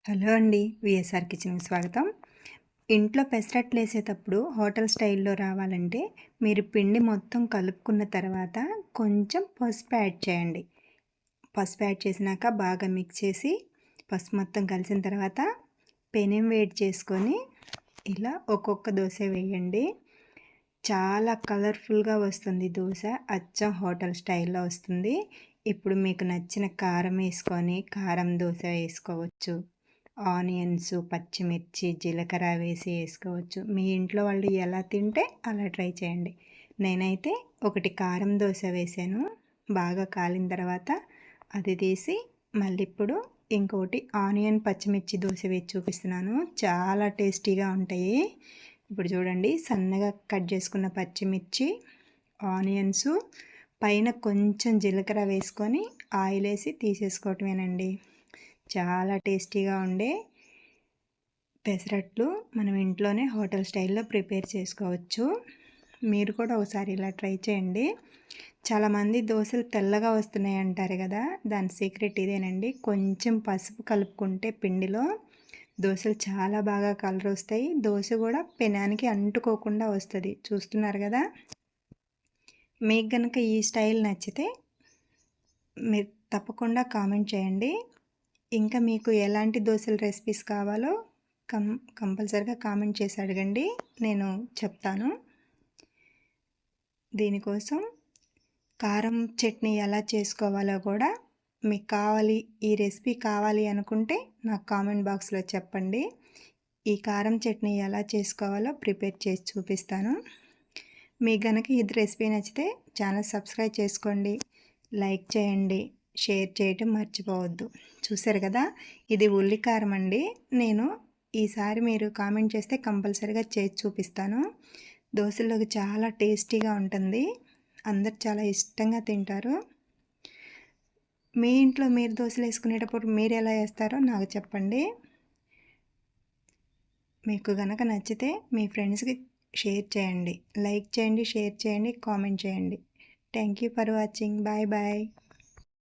Hello అండి. VSR కిచెన్‌కి స్వాగతం. ఇంట్లో పెసరట్లేసేటప్పుడు హోటల్ స్టైల్‌లో రావాలంటే మీరు పిండి మొత్తం కలుపుకున్న తర్వాత కొంచెం పసుపు యాడ్ చేయండి. పసుపు యాడ్ చేసినాక బాగా మిక్స్ చేసి పసుపు మొత్తం కలిసిన తర్వాత పెనం వేడి చేసుకొని ఇలా ఒక్కొక్క దోస వేయండి. చాలా కలర్‌ఫుల్‌గా వస్తుంది దోస. అచ్చం హోటల్ స్టైల్‌లో వస్తుంది. ఇప్పుడు మీకు నచ్చిన కారం ఏసుకొని కారం దోస ఏసుకోవచ్చు. ఆనియన్స్, పచ్చిమిర్చి, జీలకర్ర వేసి ఏసుకోవచ్చు. మీ ఇంట్లో వాళ్ళు ఎలా తింటే అలా ట్రై చేయండి. నేనైతే ఒకటి కారం దోస వేసాను. బాగా కాలిన తర్వాత అది తీసి మళ్ళీ ఇప్పుడు ఇంకోటి ఆనియన్, పచ్చిమిర్చి దోస వేసి చూపిస్తున్నాను. చాలా టేస్టీగా ఉంటాయి. ఇప్పుడు చూడండి, సన్నగా కట్ చేసుకున్న పచ్చిమిర్చి, ఆనియన్స్, పైన కొంచెం జీలకర్ర వేసుకొని ఆయిల్ వేసి తీసేసుకోవటమేనండి. చాలా టేస్టీగా ఉండే పెసరట్లు మనం ఇంట్లోనే హోటల్ స్టైల్లో ప్రిపేర్ చేసుకోవచ్చు. మీరు కూడా ఒకసారి ఇలా ట్రై చేయండి. చాలామంది దోశలు తెల్లగా వస్తున్నాయి అంటారు కదా, దాని సీక్రెట్ ఇదేనండి. కొంచెం పసుపు కలుపుకుంటే పిండిలో దోశలు చాలా బాగా కలర్ వస్తాయి. దోశ కూడా పెనానికి అంటుకోకుండా వస్తుంది. చూస్తున్నారు కదా. మీకు కనుక ఈ స్టైల్ నచ్చితే మీరు తప్పకుండా కామెంట్ చేయండి. ఇంకా మీకు ఎలాంటి దోశల రెసిపీస్ కావాలో కంపల్సరిగా కామెంట్ చేసి అడగండి, నేను చెప్తాను. దీనికోసం కారం చట్నీ ఎలా చేసుకోవాలో కూడా మీకు కావాలి, ఈ రెసిపీ కావాలి అనుకుంటే నాకు కామెంట్ బాక్స్లో చెప్పండి. ఈ కారం చట్నీ ఎలా చేసుకోవాలో ప్రిపేర్ చేసి చూపిస్తాను. మీకు కనుక ఇది రెసిపీ నచ్చితే ఛానల్ సబ్స్క్రైబ్ చేసుకోండి, లైక్ చేయండి, షేర్ చేయటం మర్చిపోవద్దు. చూసారు కదా, ఇది ఉల్లి కారం అండి. నేను ఈసారి మీరు కామెంట్ చేస్తే కంపల్సరీగా చేసి చూపిస్తాను. దోశల్లోకి చాలా టేస్టీగా ఉంటుంది. అందరు చాలా ఇష్టంగా తింటారు. మీ ఇంట్లో మీరు దోశలు వేసుకునేటప్పుడు మీరు ఎలా వేస్తారో నాకు చెప్పండి. మీకు కనుక నచ్చితే మీ ఫ్రెండ్స్కి షేర్ చేయండి, లైక్ చేయండి, షేర్ చేయండి, కామెంట్ చేయండి. Thank you for watching. Bye bye.